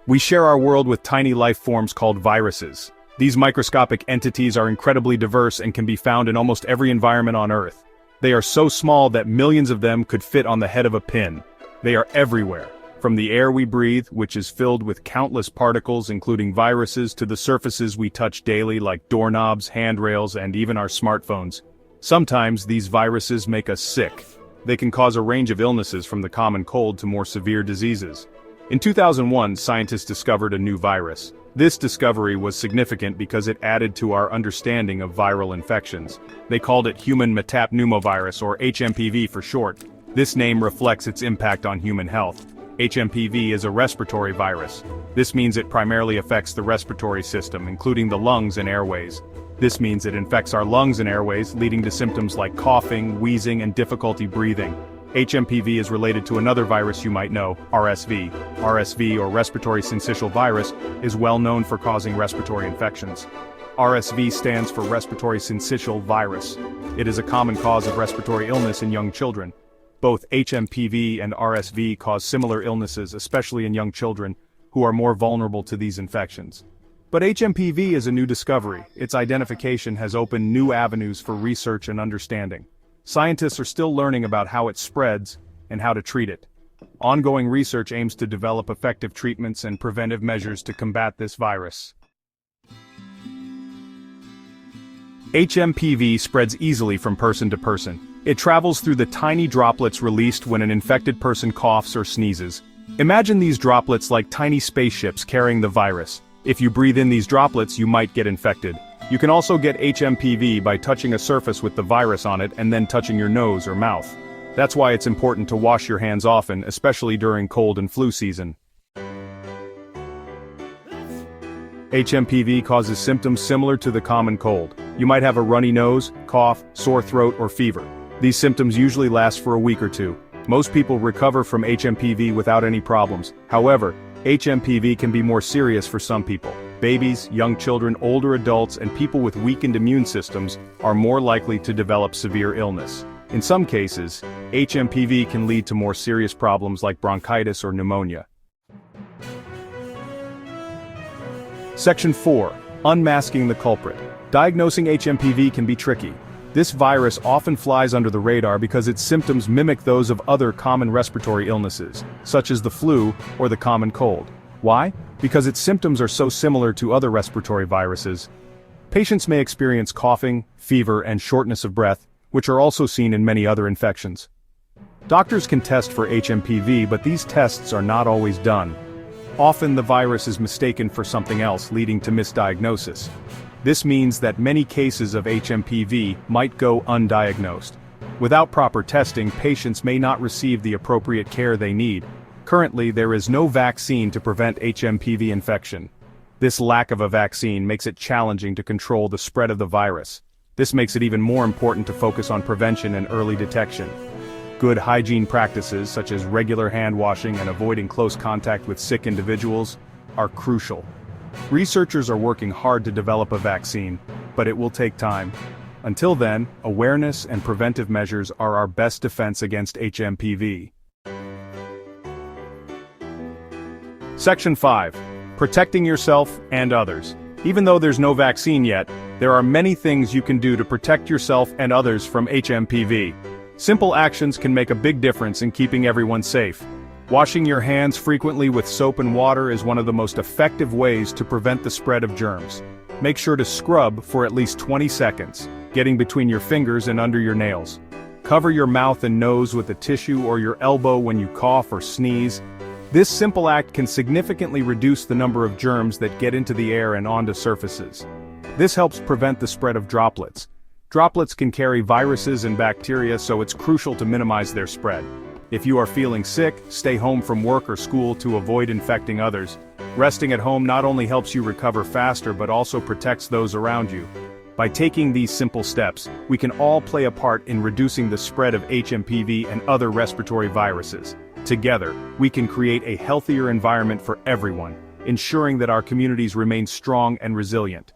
We share our world with tiny life forms called viruses. These microscopic entities are incredibly diverse and can be found in almost every environment on Earth. They are so small that millions of them could fit on the head of a pin. They are everywhere, from the air we breathe, which is filled with countless particles including viruses, to the surfaces we touch daily like doorknobs, handrails, and even our smartphones. Sometimes these viruses make us sick. They can cause a range of illnesses from the common cold to more severe diseases. In 2001, scientists discovered a new virus. This discovery was significant because it added to our understanding of viral infections. They called it human metapneumovirus, or HMPV for short. This name reflects its impact on human health. HMPV is a respiratory virus. This means it primarily affects the respiratory system, including the lungs and airways. This means it infects our lungs and airways, leading to symptoms like coughing, wheezing, and difficulty breathing. HMPV is related to another virus you might know, RSV. RSV, or respiratory syncytial virus, is well known for causing respiratory infections. RSV stands for respiratory syncytial virus. It is a common cause of respiratory illness in young children. Both HMPV and RSV cause similar illnesses, especially in young children, who are more vulnerable to these infections. But HMPV is a new discovery. Its identification has opened new avenues for research and understanding. Scientists are still learning about how it spreads and how to treat it. Ongoing research aims to develop effective treatments and preventive measures to combat this virus. HMPV spreads easily from person to person. It travels through the tiny droplets released when an infected person coughs or sneezes. Imagine these droplets like tiny spaceships carrying the virus. If you breathe in these droplets, you might get infected. You can also get HMPV by touching a surface with the virus on it and then touching your nose or mouth. That's why it's important to wash your hands often, especially during cold and flu season. HMPV causes symptoms similar to the common cold. You might have a runny nose, cough, sore throat, or fever. These symptoms usually last for a week or two. Most people recover from HMPV without any problems. However, HMPV can be more serious for some people. Babies, young children, older adults, and people with weakened immune systems are more likely to develop severe illness. In some cases, HMPV can lead to more serious problems like bronchitis or pneumonia. Section 4. Unmasking the culprit. Diagnosing HMPV can be tricky. This virus often flies under the radar because its symptoms mimic those of other common respiratory illnesses, such as the flu or the common cold. Why? Because its symptoms are so similar to other respiratory viruses. Patients may experience coughing, fever, and shortness of breath, which are also seen in many other infections. Doctors can test for HMPV, but these tests are not always done. Often the virus is mistaken for something else, leading to misdiagnosis. This means that many cases of HMPV might go undiagnosed. Without proper testing, patients may not receive the appropriate care they need. Currently, there is no vaccine to prevent HMPV infection. This lack of a vaccine makes it challenging to control the spread of the virus. This makes it even more important to focus on prevention and early detection. Good hygiene practices, such as regular hand washing and avoiding close contact with sick individuals, are crucial. Researchers are working hard to develop a vaccine, but it will take time. Until then, awareness and preventive measures are our best defense against HMPV. Section 5. Protecting yourself and others. Even though there's no vaccine yet, there are many things you can do to protect yourself and others from HMPV. Simple actions can make a big difference in keeping everyone safe. Washing your hands frequently with soap and water is one of the most effective ways to prevent the spread of germs. Make sure to scrub for at least 20 seconds, getting between your fingers and under your nails. Cover your mouth and nose with a tissue or your elbow when you cough or sneeze. This simple act can significantly reduce the number of germs that get into the air and onto surfaces. This helps prevent the spread of droplets. Droplets can carry viruses and bacteria, so it's crucial to minimize their spread. If you are feeling sick, stay home from work or school to avoid infecting others. Resting at home not only helps you recover faster but also protects those around you. By taking these simple steps, we can all play a part in reducing the spread of HMPV and other respiratory viruses. Together, we can create a healthier environment for everyone, ensuring that our communities remain strong and resilient.